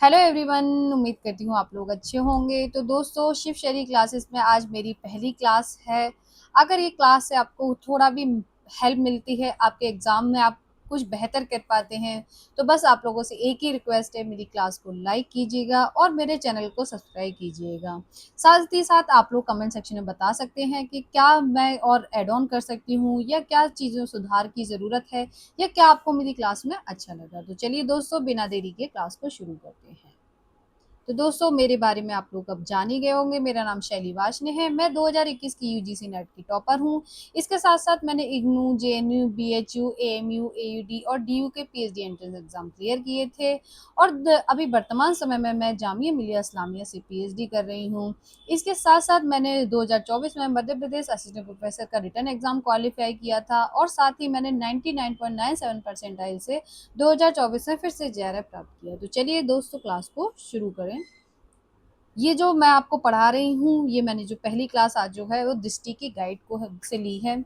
Hello everyone. उम्मीद करती हूँ आप लोग अच्छे होंगे। तो दोस्तों, शिव शैली क्लासेस में आज मेरी पहली क्लास है। अगर ये क्लास से आपको थोड़ा भी हेल्प मिलती है, आपके एग्ज़ाम में आप कुछ बेहतर कर पाते हैं, तो बस आप लोगों से एक ही रिक्वेस्ट है, मेरी क्लास को लाइक कीजिएगा और मेरे चैनल को सब्सक्राइब कीजिएगा। साथ ही साथ आप लोग कमेंट सेक्शन में बता सकते हैं कि क्या मैं और ऐड ऑन कर सकती हूँ या क्या चीज़ों सुधार की ज़रूरत है या क्या आपको मेरी क्लास में अच्छा लगा। तो चलिए दोस्तों, बिना देरी के क्लास को शुरू करते हैं। तो दोस्तों, मेरे बारे में आप लोग अब जान ही गए होंगे। मेरा नाम शैली वाशने है। मैं 2021 की यूजीसी नेट की टॉपर हूँ। इसके साथ साथ मैंने IGNOU, JNU, BHU, AMU, AUD और डीयू के पीएचडी एंट्रेंस एग्जाम क्लियर किए थे। और अभी वर्तमान समय में मैं जामिया मिलिया इस्लामिया से पीएचडी कर रही हूँ। इसके साथ साथ मैंने 2024 में मध्य प्रदेश असिस्टेंट प्रोफेसर का रिटर्न एग्जाम क्वालिफाई किया था और साथ ही मैंने 99.97 परसेंटाइल से 2024 में फिर से जेआरएफ प्राप्त किया। तो चलिए दोस्तों, क्लास को शुरू करें। ये जो मैं आपको पढ़ा रही हूँ, ये मैंने जो पहली क्लास आज जो है वो दृष्टि की गाइड को से ली है।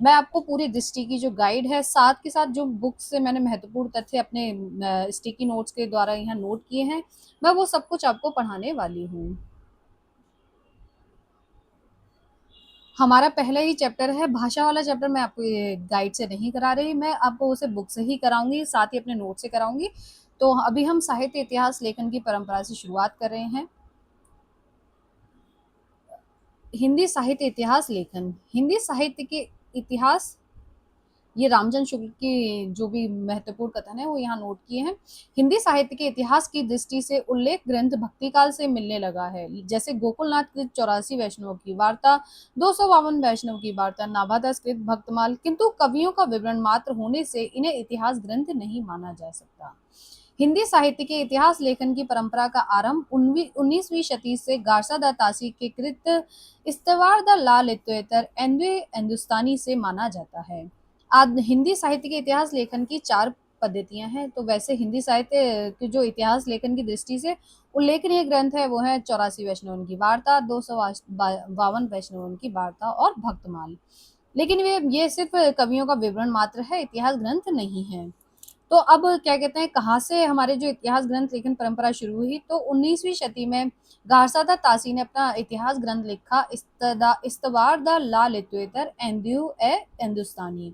मैं आपको पूरी दृष्टि की जो गाइड है, साथ के साथ जो बुक से मैंने महत्वपूर्ण तथ्य अपने स्टिकी नोट्स के द्वारा यहाँ नोट किए हैं, मैं वो सब कुछ आपको पढ़ाने वाली हूँ। हमारा पहला ही चैप्टर है भाषा वाला चैप्टर। मैं आपको ये गाइड से नहीं करा रही, मैं आपको उसे बुक से ही कराऊंगी, साथ ही अपने नोट से कराऊंगी। तो अभी हम साहित्य इतिहास लेखन की परंपरा से शुरुआत कर रहे हैं। हिंदी साहित्य इतिहास लेखन। हिंदी साहित्य के इतिहास, ये रामचंद्र शुक्ल की जो भी महत्वपूर्ण कथन है वो यहाँ नोट किए हैं। हिंदी साहित्य के इतिहास की दृष्टि से उल्लेख ग्रंथ भक्ति काल से मिलने लगा है, जैसे गोकुलनाथ कृत 84 वैष्णव की वार्ता, 252 वैष्णव की वार्ता, नाभादास कृत भक्तमाल, किंतु कवियों का विवरण मात्र होने से इन्हें इतिहास ग्रंथ नहीं माना जा सकता। हिंदी साहित्य के इतिहास लेखन की परंपरा का आरंभ 19वीं शती से गारसा द तासी के कृत इस्तवार द लाल हिंदुस्तानी से माना जाता है। आज हिंदी साहित्य के इतिहास लेखन की चार पद्धतियां हैं। तो वैसे हिंदी साहित्य की जो इतिहास लेखन की दृष्टि से उल्लेखनीय ग्रंथ है वो है 84 वैष्णव की वार्ता, 252 वैष्णव की वार्ता और भक्तमाल। लेकिन वे ये सिर्फ कवियों का विवरण मात्र है, इतिहास ग्रंथ नहीं है। तो अब क्या कहते हैं, कहाँ से हमारे जो इतिहास ग्रंथ लेखन परंपरा शुरू हुई? तो 19वीं शती में गारसादा तासी ने अपना इतिहास ग्रंथ लिखा, इस्तवार द ला लित्वेतर एंड्यू ए हिंदुस्तानी।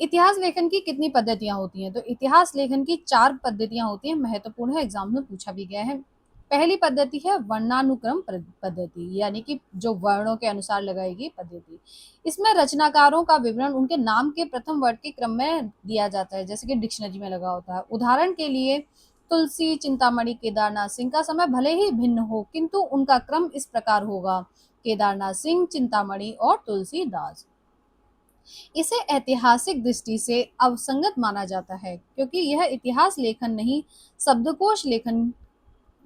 इतिहास लेखन की कितनी पद्धतियां होती हैं? तो इतिहास लेखन की चार पद्धतियां होती हैं, महत्वपूर्ण है, एग्जाम में पूछा भी गया है। पहली पद्धति है वर्णानुक्रम पद्धति, यानी कि जो वर्णों के अनुसार लगाई गई पद्धति। इसमें रचनाकारों का विवरण उनके नाम के प्रथम वर्ड के क्रम में दिया जाता है, जैसे कि डिक्शनरी में लगा होता है। उदाहरण के लिए तुलसी, चिंतामणि, केदारनाथ सिंह का समय भले ही भिन्न हो, किंतु उनका क्रम इस प्रकार होगा: केदारनाथ सिंह, चिंतामणि और तुलसीदास। इसे ऐतिहासिक दृष्टि से अवसंगत माना जाता है, क्योंकि यह इतिहास लेखन नहीं, शब्दकोश लेखन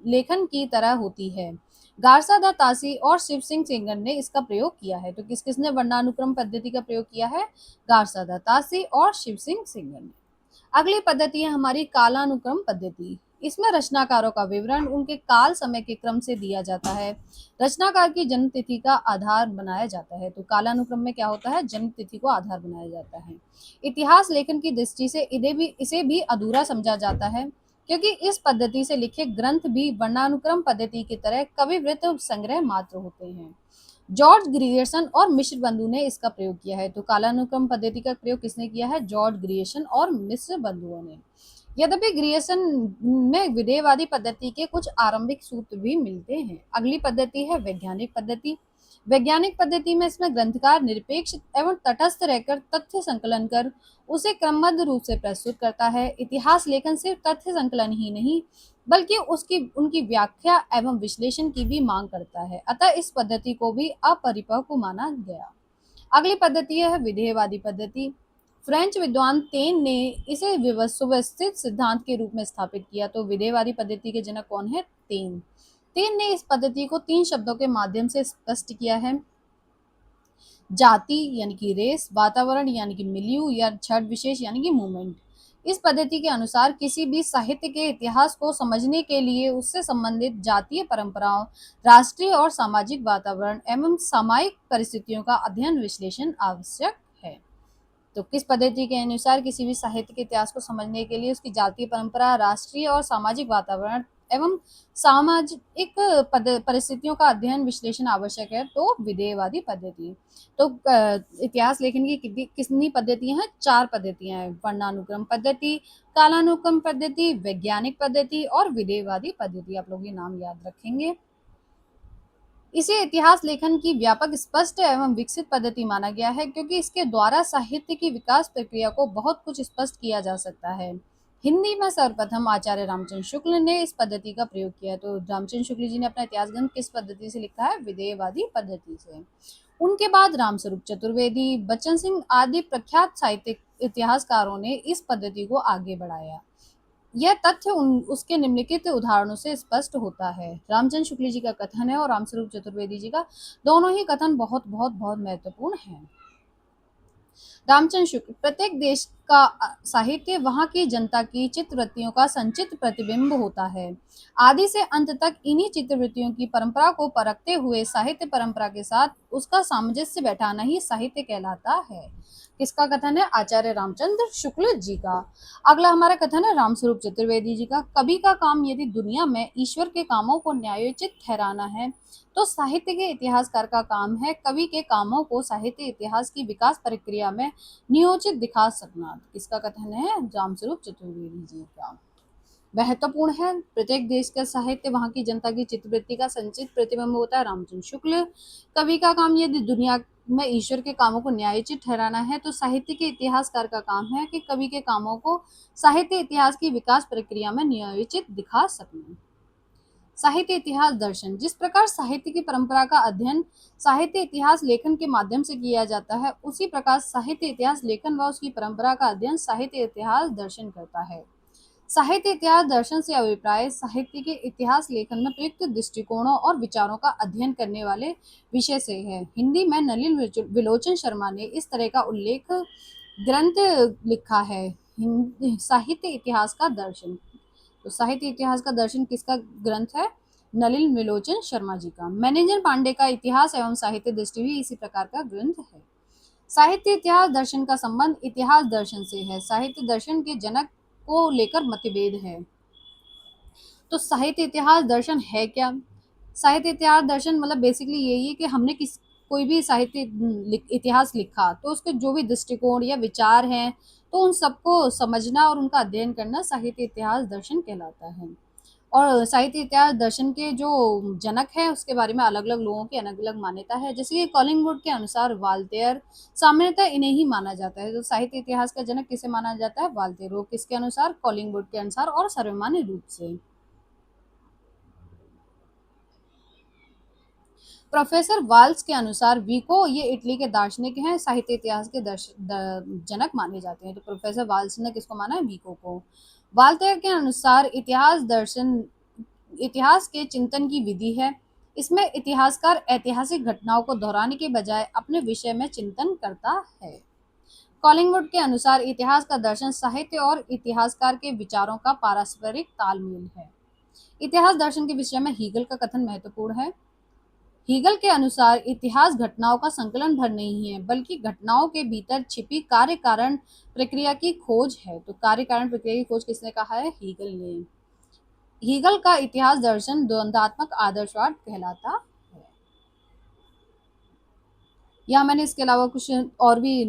लेखन की तरह होती है। गारसा दा तासी और शिव सिंह सेंगर ने इसका प्रयोग किया है। तो किस किसने वर्णानुक्रम पद्धति का प्रयोग किया है? गारसा दा तासी और शिव सिंह सेंगर ने। अगली पद्धति है हमारी कालानुक्रम पद्धति। इसमें रचनाकारों का विवरण उनके काल समय के क्रम से दिया जाता है। रचनाकार की जन्म तिथि का आधार बनाया जाता है। तो कालानुक्रम में क्या होता है? जन्म तिथि को आधार बनाया जाता है। इतिहास लेखन की दृष्टि से इसे भी अधूरा समझा जाता है, क्योंकि इस पद्धति से लिखे ग्रंथ भी वर्णानुक्रम पद्धति की तरह कविवृत्त संग्रह मात्र होते हैं। जॉर्ज ग्रियर्सन और मिश्र बंधु ने इसका प्रयोग किया है। तो कालानुक्रम पद्धति का प्रयोग किसने किया है? जॉर्ज ग्रियर्सन और मिश्र बंधुओं ने। यद्यपि ग्रियर्सन में विधेयवादी पद्धति के कुछ आरंभिक सूत्र भी मिलते हैं। अगली पद्धति है वैज्ञानिक पद्धति। वैज्ञानिक पद्धति में इसमें ग्रंथकार निरपेक्ष एवं तटस्थ रहकर तथ्य संकलन कर उसे क्रमबद्ध रूप से प्रस्तुत करता है। इतिहास लेखन सिर्फ तथ्य संकलन ही नहीं, बल्कि उसकी उनकी व्याख्या एवं विश्लेषण की भी मांग करता है। अतः इस पद्धति को भी अपरिपक्व माना गया। अगली पद्धति है विधेयवादी पद्धति। फ्रेंच विद्वान तेन ने इसे सुव्यवस्थित सिद्धांत के रूप में स्थापित किया। तो विधेयवादी पद्धति के जनक कौन है? तेन। तेन ने इस पद्धति को 3 शब्दों के माध्यम से स्पष्ट किया है: जाति यानी कि रेस, वातावरण यानी कि मिलियू या क्षण विशेष यानी कि मूवमेंट। इस पद्धति के अनुसार किसी भी साहित्य के इतिहास को समझने के लिए उससे संबंधित जातीय परंपराओं, राष्ट्रीय और सामाजिक वातावरण एवं सामायिक परिस्थितियों का अध्ययन विश्लेषण आवश्यक है। तो किस पद्धति के अनुसार किसी भी साहित्य के इतिहास को समझने के लिए उसकी जातीय परंपरा, राष्ट्रीय और सामाजिक वातावरण एवं सामाजिक परिस्थितियों का अध्ययन विश्लेषण आवश्यक है, तो विधेयवादी पद्धति। तो इतिहास लेखन की कितनी पद्धतियां हैं? 4 पद्धतियां हैं: वर्णानुक्रम पद्धति, कालानुक्रम पद्धति, वैज्ञानिक पद्धति और विधेयवादी पद्धति। आप लोग ये नाम याद रखेंगे। इसे इतिहास लेखन की व्यापक, स्पष्ट एवं विकसित पद्धति माना गया है, क्योंकि इसके द्वारा साहित्य की विकास प्रक्रिया को बहुत कुछ स्पष्ट किया जा सकता है। हिंदी में सर्वप्रथम आचार्य रामचंद्र शुक्ल ने इस पद्धति का प्रयोग किया। तो रामचंद्र शुक्ल जी ने अपना इतिहास ग्रंथ किस पद्धति से लिखा है? विधेयवादी पद्धति से। उनके बाद रामस्वरूप चतुर्वेदी, बच्चन सिंह आदि प्रख्यात साहित्यिक इतिहासकारों ने इस पद्धति को आगे बढ़ाया। यह तथ्य उसके निम्नलिखित उदाहरणों से स्पष्ट होता है। रामचंद्र शुक्ल जी का कथन है और रामस्वरूप चतुर्वेदी जी का, दोनों ही कथन बहुत बहुत बहुत महत्वपूर्ण है। रामचंद्र शुक्ल: प्रत्येक देश का साहित्य वहां की जनता की चित्तवृत्तियों का संचित प्रतिबिंब होता है। आदि से अंत तक इन्हीं चित्तवृत्तियों की परंपरा को परखते हुए साहित्य परंपरा के साथ उसका सामंजस्य बैठाना ही साहित्य कहलाता है। किसका कथन है? आचार्य रामचंद्र शुक्ल जी का। अगला हमारा कथन है रामस्वरूप चतुर्वेदी जी का। कवि का काम यदि दुनिया में ईश्वर के कामों को न्यायोचित ठहराना है, तो साहित्य के इतिहासकार का काम है कवि के कामों को साहित्य इतिहास की विकास प्रक्रिया में नियोजित दिखा सकना। किसका कथन है? रामस्वरूप चतुर्वेदी जी का। महत्वपूर्ण है। प्रत्येक देश का साहित्य वहां की जनता की चित्तवृत्ति का संचित प्रतिबिंब होता है। रामचंद्र शुक्ल: कवि का काम यदि दुनिया में ईश्वर के कामों को न्यायोचित ठहराना है, तो साहित्य के इतिहासकार का काम है कि कवि के कामों को साहित्य इतिहास की विकास प्रक्रिया में नियोजित दिखा सकना। साहित्य इतिहास दर्शन: जिस प्रकार साहित्य की परंपरा का अध्ययन साहित्य इतिहास लेखन के माध्यम से किया जाता है, उसी प्रकार साहित्य इतिहास लेखन व उसकी परंपरा का अध्ययन साहित्य इतिहास दर्शन करता है। साहित्य इतिहास दर्शन से अभिप्राय साहित्य के इतिहास लेखन में प्रयुक्त दृष्टिकोणों और विचारों का अध्ययन करने वाले विषय से है। हिंदी में नलिन विलोचन शर्मा ने इस तरह का उल्लेख ग्रंथ लिखा है, साहित्य इतिहास का दर्शन। तो साहित्य इतिहास का दर्शन किसका ग्रंथ है? नलिन विलोचन शर्मा जी का। मैनेजर पांडे का इतिहास एवं साहित्य दृष्टि भी इसी प्रकार का ग्रंथ है। साहित्य इतिहास दर्शन का संबंध इतिहास दर्शन से है। साहित्य दर्शन के जनक को लेकर मतभेद है। तो साहित्य इतिहास दर्शन है क्या? साहित्य इतिहास दर्शन मतलब बेसिकली यही है कि हमने कोई भी साहित्य इतिहास लिखा, तो उसके जो भी दृष्टिकोण या विचार हैं, तो उन सबको समझना और उनका अध्ययन करना साहित्य इतिहास दर्शन कहलाता है। और साहित्य इतिहास दर्शन के जो जनक हैं, उसके बारे में अलग अलग लोगों की अलग अलग मान्यता है। जैसे कि कॉलिंगवुड के अनुसार वाल्टेयर, सामान्यतः इन्हें ही माना जाता है। तो साहित्य इतिहास का जनक किसे माना जाता है? वाल्टेयर। किसके अनुसार? कॉलिंगवुड के अनुसार और सर्वमान्य रूप से। प्रोफेसर वाल्स के अनुसार विको ये इटली के दार्शनिक हैं, साहित्य इतिहास के जनक माने जाते हैं। तो प्रोफेसर वाल्स ने किसको माना है? विको को। वाल्टेयर के अनुसार इतिहास दर्शन इतिहास के चिंतन की विधि है। इसमें इतिहासकार ऐतिहासिक घटनाओं को दोहराने के बजाय अपने विषय में चिंतन करता है। कॉलिंगवुड के अनुसार इतिहास का दर्शन साहित्य और इतिहासकार के विचारों का पारस्परिक तालमेल है। इतिहास दर्शन के विषय में हीगल का कथन महत्वपूर्ण है। हीगल के अनुसार इतिहास घटनाओं का संकलन भर नहीं है, बल्कि घटनाओं के भीतर छिपी कार्य कारण प्रक्रिया की खोज है। तो कार्य कारण प्रक्रिया की खोज किसने कहा है? हीगल ने। हीगल का इतिहास दर्शन द्वंद्वात्मक आदर्शवाद कहलाता है। यहाँ मैंने इसके अलावा कुछ और भी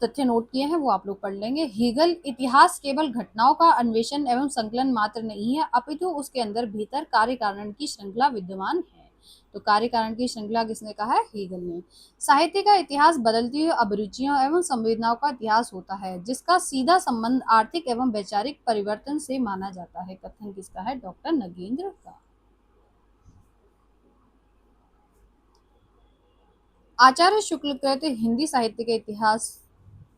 तथ्य नोट किए हैं, वो आप लोग पढ़ लेंगे। हीगल इतिहास केवल घटनाओं का अन्वेषण एवं संकलन मात्र नहीं है, अपितु उसके अंदर भीतर कार्य कारण की श्रृंखला विद्यमान है। तो कार्य कारण की श्रृंखला किसने कहा है? हीगल ने। साहित्य का इतिहास बदलती हुई अभिरुचियों एवं संवेदनाओं का इतिहास होता है, जिसका सीधा संबंध आर्थिक एवं वैचारिक परिवर्तन से माना जाता है। कथन किसका है? डॉक्टर नगेंद्र का। आचार्य शुक्ल कहते हिंदी साहित्य के इतिहास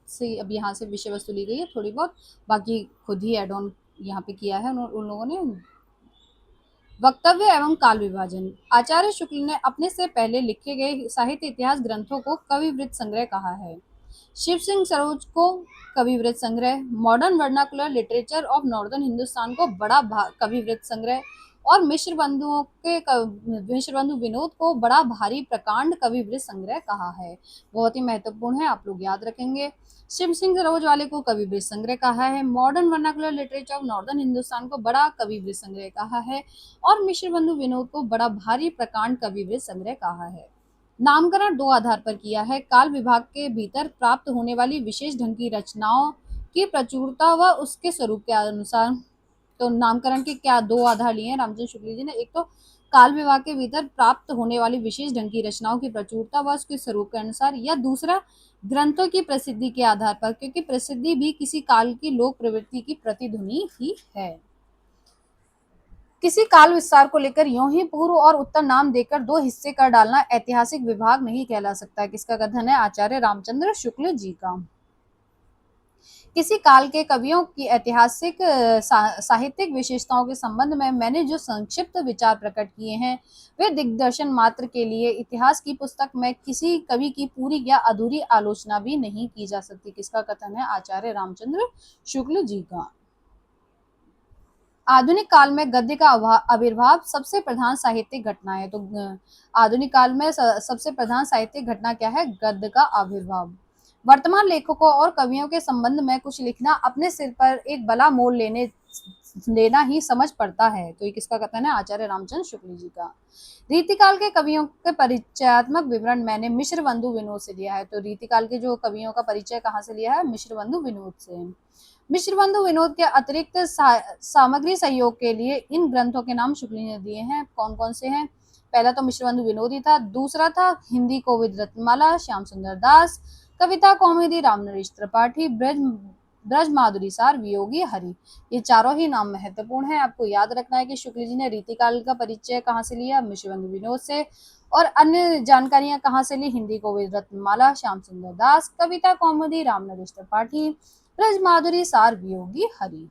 से, अब यहाँ से विषय वस्तु ली गई है थोड़ी बहुत, बाकी खुद ही एड ऑन यहाँ पे किया है उन लोगों ने। वक्तव्य एवं काल विभाजन: आचार्य शुक्ल ने अपने से पहले लिखे गए साहित्य इतिहास ग्रंथों को कविवृत्त संग्रह कहा है। शिव सिंह सरोज को कविवृत्त संग्रह, modern vernacular literature of northern Hindustan को बड़ा कविवृत्त संग्रह और मिश्र बंधु विनोद को बड़ा भारी प्रकांड कविवृत्त संग्रह कहा है। बहुत ही महत्वपूर्ण है, आप लोग याद रखेंगे। शिव सिंह सरोज वाले को कवि वृत्त संग्रह कहा है। Modern vernacular literature of northern Hindustan को बड़ा कवि वृत्त संग्रह कहा है। और मिश्र बंधु विनोद को बड़ा भारी प्रकांड कवि वृत्त संग्रह कहा है। नामकरण दो आधार पर किया है, काल विभाग के भीतर प्राप्त होने वाली विशेष ढंग की रचनाओं की प्रचुरता व उसके स्वरूप के अनुसार। तो नामकरण के क्या दो आधार लिए हैं रामचंद्र शुक्ल जी ने, एक तो काल विभाग के भीतर प्राप्त होने वाली विशेष ढंग की रचनाओं की प्रचुरता व उसके स्वरूप के अनुसार, या दूसरा ग्रंथों की प्रसिद्धि के आधार पर, क्योंकि प्रसिद्धि भी किसी काल की लोक प्रवृत्ति की प्रतिध्वनि ही है। किसी काल विस्तार को लेकर यूं ही पूर्व और उत्तर नाम देकर दो हिस्से कर डालना ऐतिहासिक विभाग नहीं कहला सकता है। किसका कथन है? आचार्य रामचंद्र शुक्ल जी का। किसी काल के कवियों की ऐतिहासिक साहित्यिक विशेषताओं के संबंध में मैंने जो संक्षिप्त विचार प्रकट किए हैं, वे दिग्दर्शन मात्र के लिए इतिहास की पुस्तक में किसी कवि की पूरी या अधूरी आलोचना भी नहीं की जा सकती। किसका कथन है? आचार्य रामचंद्र शुक्ल जी का। आधुनिक काल में गद्य का आविर्भाव सबसे प्रधान साहित्यिक घटना है। तो आधुनिक काल में सबसे प्रधान साहित्यिक घटना क्या है? गद्य का आविर्भाव। वर्तमान लेखकों और कवियों के संबंध में कुछ लिखना अपने सिर पर एक बला मोल लेना ही समझ पड़ता है। तो ये किसका कथन है? आचार्य रामचंद्र शुक्ल जी का। रीतिकाल के कवियों के परिचयात्मक विवरण मैंने मिश्र बंधु विनोद से लिया है। तो रीतिकाल के जो कवियों का परिचय कहाँ से लिया है? मिश्र बंधु विनोद से। मिश्र बंधु विनोद के अतिरिक्त सामग्री सहयोग के लिए इन ग्रंथों के नाम शुक्ल ने दिए हैं। कौन कौन से हैं? पहला तो मिश्र बंधु विनोद ही था, दूसरा था हिंदी कोविद रत्नमाला श्याम सुंदर दास, कविता कौमुदी रामनरेश त्रिपाठी, ब्रज माधुरी सार, वियोगी हरि। ये चारों ही नाम महत्वपूर्ण है। आपको याद रखना है कि शुक्ल जी ने रीतिकाल का परिचय कहाँ से लिया? मिश्र बंधु विनोद से। और अन्य जानकारियां कहाँ से ली? हिंदी कोविद रत्नमाला श्याम सुंदर दास, कविता कौमुदी रामनरेश त्रिपाठी, ब्रज माधुरी सार, वियोगी हरि।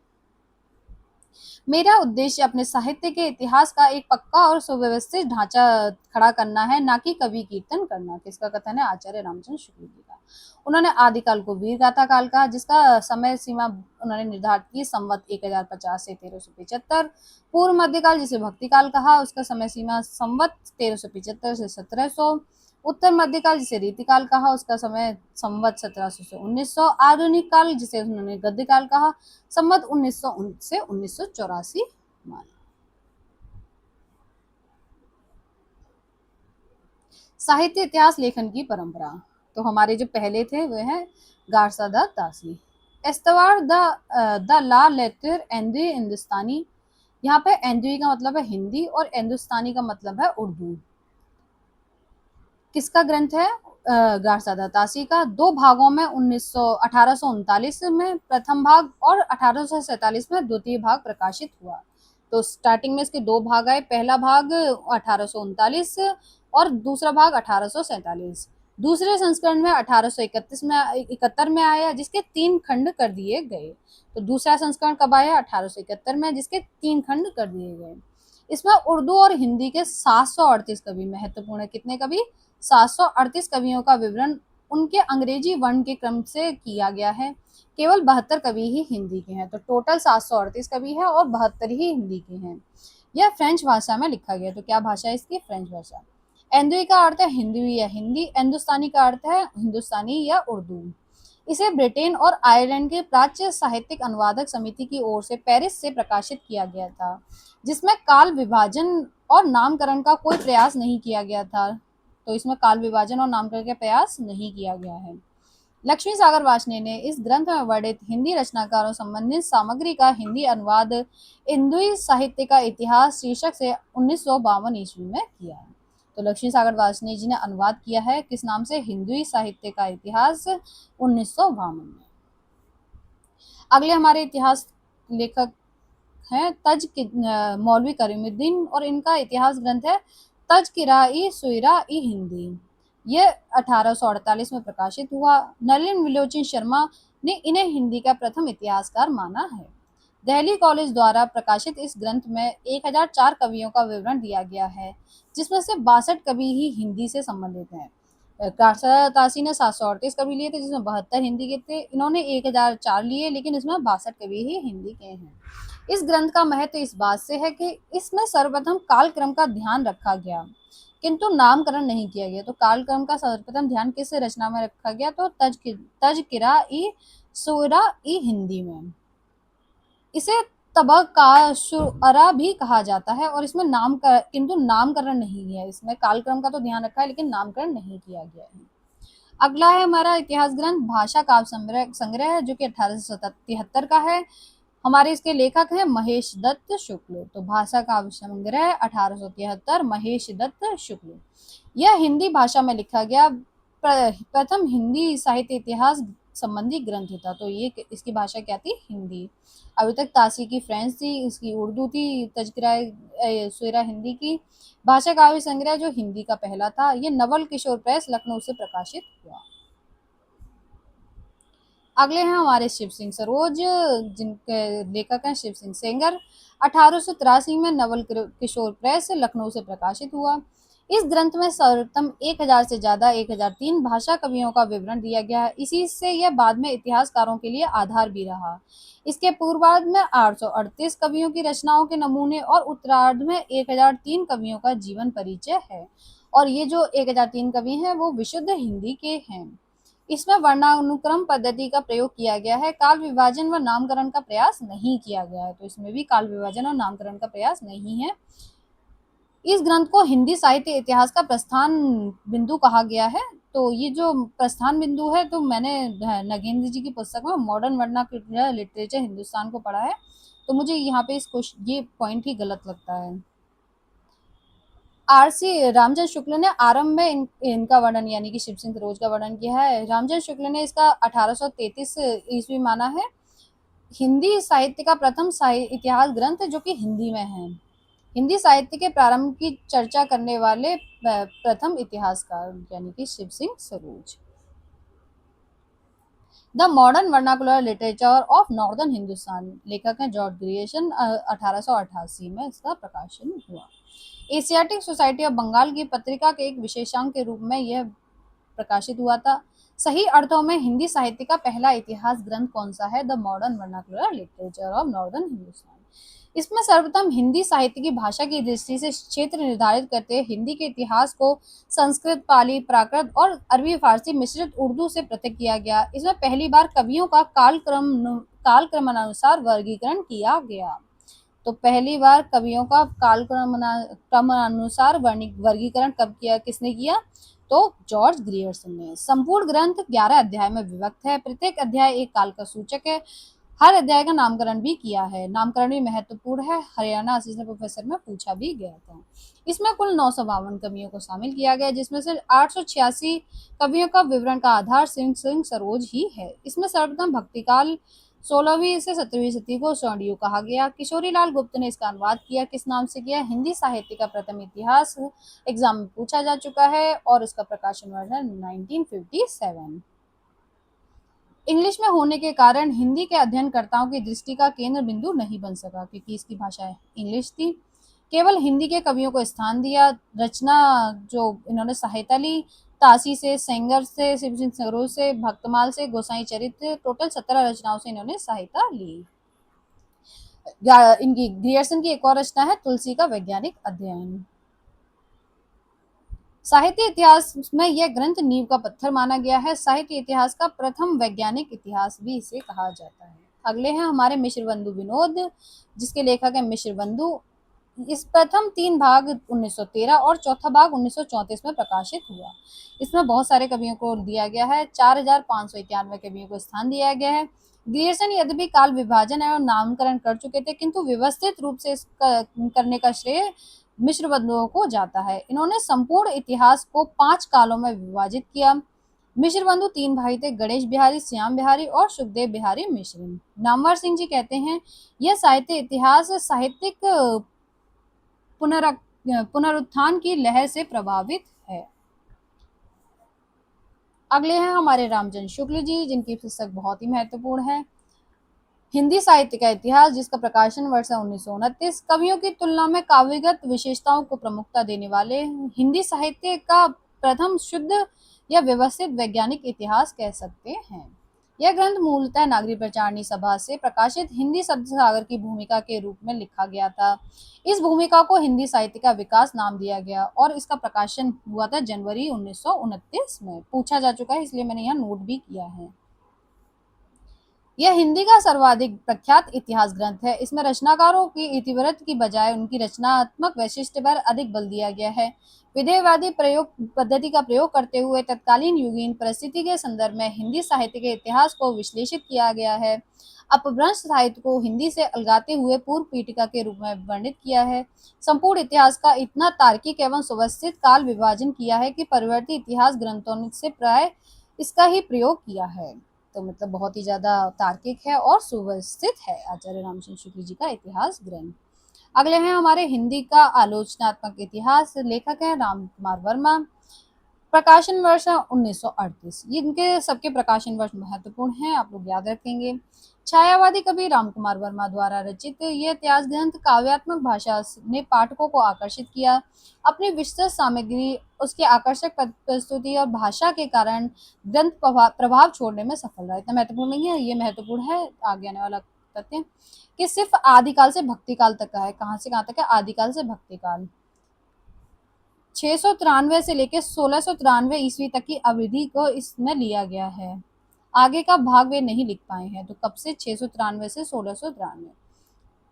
मेरा उद्देश्य अपने साहित्य के इतिहास का एक पक्का और सुव्यवस्थित ढांचा खड़ा करना है, ना कि कवि कीर्तन करना। किसका कथन है? आचार्य रामचंद्र शुक्ल जी का। उन्होंने आदिकाल को वीर गाथा काल कहा, जिसका समय सीमा उन्होंने निर्धारित की संवत 1050 से 1375। पूर्व मध्यकाल जिसे भक्ति काल कहा, उसका समय सीमा संवत 1375 से 1700। उत्तर मध्यकाल जिसे रीतिकाल कहा, उसका समय संवत 1700 से 1900। आधुनिक काल जिसे उन्होंने गद्य काल कहा, संवत 1900 से 1984 माना। साहित्य इतिहास लेखन की परंपरा। तो हमारे जो पहले थे वे हैं गारसादा तासी। एस्तवार द ला लेटर एंदी हिंदुस्तानी। यहाँ पे एंदी का मतलब है हिंदी और हिंदुस्तानी का मतलब है उर्दू। किसका ग्रंथ है? गारसादा तासी का। दो भागों में 1839 में प्रथम भाग और 1847 में द्वितीय भाग प्रकाशित हुआ। तो स्टार्टिंग में इसके दो भाग आए, पहला भाग 1839 और दूसरा भाग 1847। दूसरे संस्करण में 1871 में आया, जिसके 3 खंड कर दिए गए। तो दूसरा संस्करण कब आया? 1871 में, जिसके 3 खंड कर दिए गए। इसमें उर्दू और हिंदी के 738 कवि महत्वपूर्ण है। कितने कवि? 738 कवियों का विवरण उनके अंग्रेजी वर्ण के क्रम से किया गया है। केवल 72 कवि ही हिंदी के हैं। तो टोटल 738 कवि है और 72 ही हिंदी के हैं। यह फ्रेंच भाषा में लिखा गया। तो क्या भाषा है इसकी? फ्रेंच भाषा। एंदुई का अर्थ है हिंदी या हिंदी, हिंदुस्तानी का अर्थ है हिंदुस्तानी या उर्दू। इसे ब्रिटेन और आयरलैंड के प्राच्य साहित्यिक अनुवादक समिति की ओर से पेरिस से प्रकाशित किया गया था, जिसमें काल विभाजन और नामकरण का कोई प्रयास नहीं किया गया था। तो इसमें काल विभाजन और नामकरण का प्रयास नहीं किया गया है। लक्ष्मी सागर वार्ष्णेय ने इस ग्रंथ में वर्णित हिंदी रचनाकारों संबंधित सामग्री का हिंदी अनुवाद हिंदुई साहित्य का इतिहास शीर्षक से 1952 ईस्वी में किया है। तो लक्ष्मी सागर वार्ष्णेय जी ने अनुवाद किया है किस नाम से? हिंदुई साहित्य का इतिहास 1952 में। अगले हमारे इतिहास लेखक हैं मौलवी करीमुद्दीन, और इनका इतिहास ग्रंथ है तज़किरा-ई सुइरा-ई हिंदी। ये 1848 में प्रकाशित हुआ। नलिन विलोचन शर्मा ने इन्हें हिंदी का प्रथम इतिहासकार माना है। दिल्ली कॉलेज द्वारा प्रकाशित इस ग्रंथ में 1004 कवियों का विवरण दिया गया है, जिसमें से 62 कवि ही हिंदी से संबंधित हैं। गारसादा तासी ने 738 कवि लिए थे, जिसमें 72 हिंदी के थे। इन्होंने 1004 लिए, लेकिन इसमें 62 कवि ही हिंदी के हैं। इस ग्रंथ का महत्व इस बात से है कि इसमें सर्वप्रथम कालक्रम का ध्यान रखा गया। किंतु नामकरण नहीं किया गया। तो कालक्रम का सर्वप्रथम ध्यान किस रचना में रखा गया? तो तज़किरा ई सूरा ई हिंदी में। इसे तबक़ाशुअरा भी कहा जाता है और इसमें किंतु नामकरण नहीं है। इसमें कालक्रम का तो ध्यान रखा है लेकिन नामकरण नहीं किया गया है। अगला है हमारा इतिहास ग्रंथ भाषा काव्य संग्रह है, जो कि 1873 का है। हमारे इसके लेखक हैं महेश दत्त शुक्ल। तो भाषा काव्य संग्रह 1873, महेश दत्त शुक्ल। यह हिंदी भाषा में लिखा गया प्रथम हिंदी साहित्य इतिहास संबंधी ग्रंथ था। तो ये इसकी भाषा क्या थी? हिंदी। अभी तक तासी की फ्रेंच थी, इसकी उर्दू थी, तज़किरा सुरा हिंदी की। भाषा काव्य संग्रह जो हिंदी का पहला था, ये नवल किशोर प्रेस लखनऊ से प्रकाशित हुआ। अगले हैं हमारे शिव सिंह सरोज, जिनके लेखक हैं शिव सिंह सेंगर। 1883 में नवल किशोर प्रेस लखनऊ से प्रकाशित हुआ। इस ग्रंथ में सर्वोत्तम 1000 से ज्यादा 1003 भाषा कवियों का विवरण दिया गया है। इसी से यह बाद में इतिहासकारों के लिए आधार भी रहा। इसके पूर्वार्ध में 838 कवियों की रचनाओं के नमूने और उत्तरार्ध में 1003 कवियों का जीवन परिचय है। और ये जो 1003 कवि हैं वो विशुद्ध हिंदी के हैं। इसमें वर्णानुक्रम पद्धति का प्रयोग किया गया है। काल विभाजन व नामकरण का प्रयास नहीं किया गया है। तो इसमें भी काल विभाजन और नामकरण का प्रयास नहीं है। इस ग्रंथ को हिंदी साहित्य इतिहास का प्रस्थान बिंदु कहा गया है। तो ये जो प्रस्थान बिंदु है, तो मैंने नगेंद्र जी की पुस्तक में मॉडर्न वर्नाक्युलर लिटरेचर हिंदुस्तान को पढ़ा है, तो मुझे यहाँ पे ये पॉइंट ही गलत लगता है। आरसी रामचंद्र शुक्ल ने आरंभ में इनका वर्णन यानी कि शिव सिंह सरोज का वर्णन किया है। रामचंद्र शुक्ल ने इसका 1833 ईस्वी माना है। हिंदी साहित्य का प्रथम इतिहास ग्रंथ जो कि हिंदी में है। हिंदी साहित्य के प्रारंभ की चर्चा करने वाले प्रथम इतिहासकार यानी कि Shiv Singh Saroj. The modern vernacular literature of northern Hindustan, लेखक हैं जॉर्ज ग्रियर्सन। 1888 में इसका प्रकाशन हुआ। एशियाटिक सोसाइटी ऑफ बंगाल की पत्रिका के एक विशेषांक के रूप में यह प्रकाशित हुआ था। सही अर्थों में हिंदी साहित्य का पहला इतिहास ग्रंथ कौन सा है? The modern vernacular literature of northern Hindustan. इसमें सर्वप्रथम हिंदी साहित्य की भाषा की दृष्टि से क्षेत्र निर्धारित करते हुए हिंदी के इतिहास को संस्कृत, पाली, प्राकृत और अरबी फारसी मिश्रित उर्दू से पृथक किया गया। इसमें पहली बार कवियों का कालक्रमानुसार वर्गीकरण किया गया। तो पहली बार कवियों का कालक्रमानुसार वर्गीकरण कब किया, किसने किया? तो जॉर्ज ग्रियर्सन ने। संपूर्ण ग्रंथ 11 अध्याय में विभक्त है। प्रत्येक अध्याय एक काल का सूचक है। हर अध्याय का नामकरण भी किया है। नामकरण भी महत्वपूर्ण है। हरियाणा असिस्टेंट प्रोफेसर में पूछा भी गया था। इसमें कुल 952 कवियों को शामिल किया गया, जिसमें से 886 कवियों का विवरण का आधार सिंह सरोज ही है। इसमें सर्वप्रथम भक्तिकाल 16वीं से 17वीं सदी को स्वर्णयुग कहा गया। किशोरी लाल गुप्त ने इसका अनुवाद किया। किस नाम से किया? हिंदी साहित्य का प्रथम इतिहास। एग्जाम में पूछा जा चुका है और इसका प्रकाशन वर्ष है 1957। इंग्लिश में होने के कारण हिंदी के अध्ययनकर्ताओं की दृष्टि का केंद्र बिंदु नहीं बन सका, क्योंकि इसकी भाषा इंग्लिश थी। केवल हिंदी के कवियों को स्थान दिया। रचना जो इन्होंने सहायता ली, तासी से, सेंगर से, शिव सिंह सरोज से, भक्तमाल से, गोसाई चरित्र, टोटल 17 रचनाओं से इन्होंने सहायता ली। इनकी ग्रियर्सन की एक और रचना है तुलसी का वैज्ञानिक अध्ययन। साहित्य इतिहास में यह ग्रंथ नींव का पत्थर माना गया है। साहित्य इतिहास का प्रथम वैज्ञानिक इतिहास भी इसे कहा जाता है। अगले हैं हमारे मिश्र बंधु विनोद, जिसके लेखक है मिश्र बंधु। इस प्रथम 3 भाग 1913 और चौथा भाग 1934 में प्रकाशित हुआ। इसमें बहुत सारे कवियों को दिया गया है। 4591 कवियों को स्थान दिया गया है। ग्रियर्सन यद्यपि काल विभाजन एवं नामकरण कर चुके थे, किंतु व्यवस्थित रूप से इसका करने का श्रेय मिश्र बंधुओं को जाता है। इन्होंने संपूर्ण इतिहास को 5 कालों में विभाजित किया। मिश्र बंधु 3 भाई थे, गणेश बिहारी, श्याम बिहारी और सुखदेव बिहारी मिश्र। नामवर सिंह जी कहते हैं, यह साहित्य इतिहास साहित्यिक पुनरुत्थान की लहर से प्रभावित है। अगले हैं हमारे रामचंद्र शुक्ल जी, जिनकी पुस्तक बहुत ही महत्वपूर्ण है, हिंदी साहित्य का इतिहास, जिसका प्रकाशन वर्ष है 1929। कवियों की तुलना में काव्यगत विशेषताओं को प्रमुखता देने वाले हिंदी साहित्य का प्रथम शुद्ध या व्यवस्थित वैज्ञानिक इतिहास कह सकते हैं। यह ग्रंथ मूलतः नागरी प्रचारणी सभा से प्रकाशित हिंदी शब्द सागर की भूमिका के रूप में लिखा गया था। इस भूमिका को हिंदी साहित्य का विकास नाम दिया गया और इसका प्रकाशन हुआ था जनवरी 1929 में। पूछा जा चुका है, इसलिए मैंने यहाँ नोट भी किया है। यह हिंदी का सर्वाधिक प्रख्यात इतिहास ग्रंथ है। इसमें रचनाकारों की इतिवृत्त की बजाय उनकी रचनात्मक वैशिष्ट्य पर अधिक बल दिया गया है। विधेयवादी प्रयोग पद्धति का प्रयोग करते हुए तत्कालीन युगीन परिस्थिति के संदर्भ में हिंदी साहित्य के इतिहास को विश्लेषित किया गया है। अपभ्रंश साहित्य को हिंदी से अलगाते हुए पूर्व पीठिका के रूप में वर्णित किया है। संपूर्ण इतिहास का इतना तार्किक एवं सुव्यवस्थित काल विभाजन किया है कि परिवर्ती इतिहास ग्रंथों से प्राय इसका ही प्रयोग किया है। तो मतलब बहुत ही ज्यादा तार्किक है और सुव्यवस्थित है आचार्य रामचंद्र शुक्ल जी का इतिहास ग्रंथ। अगले हैं हमारे हिंदी का आलोचनात्मक इतिहास। लेखक है राम कुमार वर्मा। प्रकाशन वर्ष 1938। इनके सबके प्रकाशन वर्ष महत्वपूर्ण हैं, आप लोग याद रखेंगे। छायावादी कवि रामकुमार वर्मा द्वारा रचित यह इतिहास ग्रंथ काव्यात्मक भाषा ने पाठकों को आकर्षित किया। अपनी विस्तृत सामग्री, उसके आकर्षक प्रस्तुति और भाषा के कारण ग्रंथ प्रभाव छोड़ने में सफल रहा। इतना महत्वपूर्ण नहीं है, ये महत्वपूर्ण है आगे आने वाला तथ्य कि सिर्फ आदिकाल से भक्तिकाल तक का है। कहाँ से कहाँ तक है? आदिकाल से भक्तिकाल। 693 से लेकर 1693 ईस्वी तक की अवधि को इसमें लिया गया है। आगे का भाग वे नहीं लिख पाए हैं, तो कब से? 693 से 1693।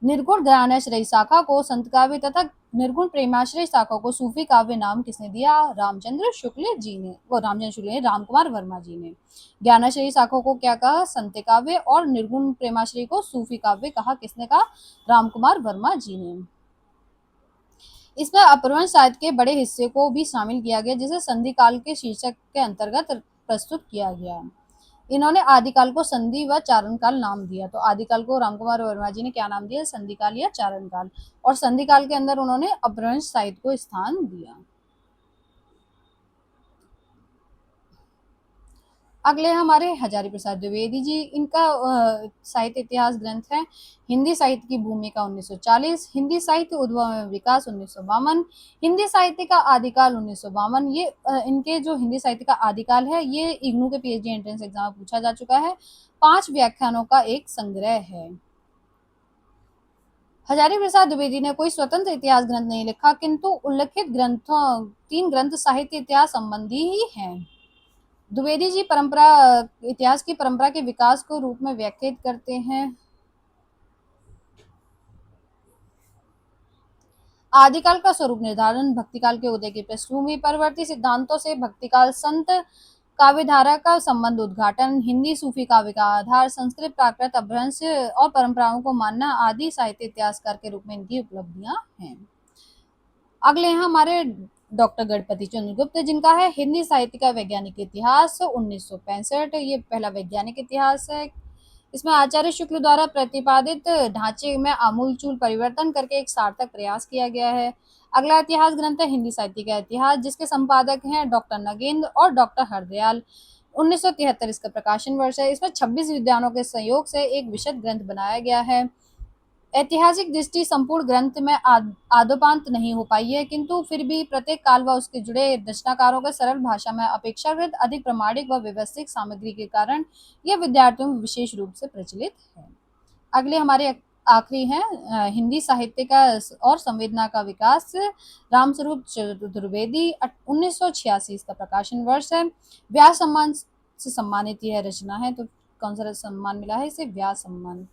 निर्गुण ज्ञानाश्रय शाखा को संत काव्य तथा निर्गुण प्रेमाश्रय शाखा को सूफी काव्य नाम किसने दिया? रामचंद्र शुक्ल जी ने। वो रामचंद्र शुक्ल ने, रामकुमार वर्मा जी ने। ज्ञानाश्रय शाखा को क्या कहा? संत काव्य। और निर्गुण प्रेमाश्रय को सूफी काव्य कहा। किसने कहा? रामकुमार वर्मा जी ने। इसमें अपभ्रंश साहित्य के बड़े हिस्से को भी शामिल किया गया, जिसे संधि काल के शीर्षक के अंतर्गत प्रस्तुत किया गया। इन्होंने आदिकाल को संधि व चारण काल नाम दिया। तो आदिकाल को रामकुमार वर्मा जी ने क्या नाम दिया? संधि काल या चारण काल। और संधि काल के अंदर उन्होंने अपभ्रंश साहित्य को स्थान दिया। अगले हमारे हजारी प्रसाद द्विवेदी जी। इनका साहित्य इतिहास ग्रंथ है हिंदी साहित्य की भूमिका 1940, हिंदी साहित्य उद्भव एवं विकास 1952, हिंदी साहित्य का आदिकाल 1952। ये इनके जो हिंदी साहित्य का आदिकाल है, ये इग्नू के पीएचडी एंट्रेंस एग्जाम में पूछा जा चुका है। 5 व्याख्यानों का एक संग्रह है। हजारी प्रसाद द्विवेदी ने कोई स्वतंत्र इतिहास ग्रंथ नहीं लिखा, किंतु उल्लेखित ग्रंथों 3 ग्रंथ साहित्य इतिहास संबंधी ही हैं। द्विवेदी जी परंपरा इतिहास की परंपरा के विकास को रूप में व्याख्यायित करते हैं। आदिकाल का स्वरूप निर्धारण, भक्तिकाल के उदय की पृष्ठभूमि, परवर्ती सिद्धांतों से भक्तिकाल संत काव्यधारा का संबंध उद्घाटन, हिंदी सूफी काव्य का आधार, संस्कृत प्राकृत अपभ्रंश और परंपराओं को मानना आदि साहित्य इतिहासकार के रूप में इनकी उपलब्धियां हैं। अगले हैं हमारे डॉक्टर गणपति चंद्र गुप्त, जिनका है हिंदी साहित्य का वैज्ञानिक इतिहास 1965। ये पहला वैज्ञानिक इतिहास है। इसमें आचार्य शुक्ल द्वारा प्रतिपादित ढांचे में आमूलचूल परिवर्तन करके एक सार्थक प्रयास किया गया है। अगला इतिहास ग्रंथ है हिंदी साहित्य का इतिहास, जिसके संपादक हैं डॉक्टर नगेंद्र और डॉक्टर हरदयाल। 1973 इसका प्रकाशन वर्ष है। इसमें 26 विद्वानों के सहयोग से एक विशद ग्रंथ बनाया गया है। ऐतिहासिक दृष्टि संपूर्ण ग्रंथ में आदोपांत नहीं हो पाई है, किंतु फिर भी प्रत्येक काल व उसके जुड़े रचनाकारों का सरल भाषा में अपेक्षाकृत अधिक प्रमाणिक व व्यवस्थित सामग्री के कारण यह विद्यार्थियों में विशेष रूप से प्रचलित है। अगले हमारे आखिरी है हिंदी साहित्य का और संवेदना का विकास, रामस्वरूप चतुर्वेदी। 1986 इसका प्रकाशन वर्ष है। व्यास सम्मान से सम्मानित यह रचना है। तो कौन सा सम्मान मिला है इसे? व्यास सम्मान।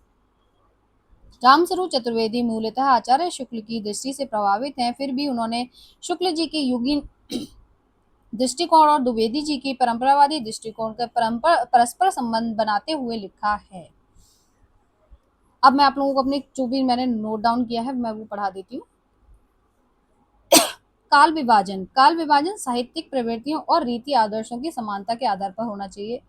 रामस्वरूप चतुर्वेदी मूलतः आचार्य शुक्ल की दृष्टि से प्रभावित हैं, फिर भी उन्होंने शुक्ल जी की युगीन दृष्टिकोण और द्विवेदी जी की परंपरावादी दृष्टिकोण का परस्पर संबंध बनाते हुए लिखा है। अब मैं आप लोगों को अपने जो भी मैंने नोट डाउन किया है मैं वो पढ़ा देती हूँ। काल विभाजन साहित्यिक प्रवृत्तियों और रीति आदर्शों की समानता के आधार पर होना चाहिए।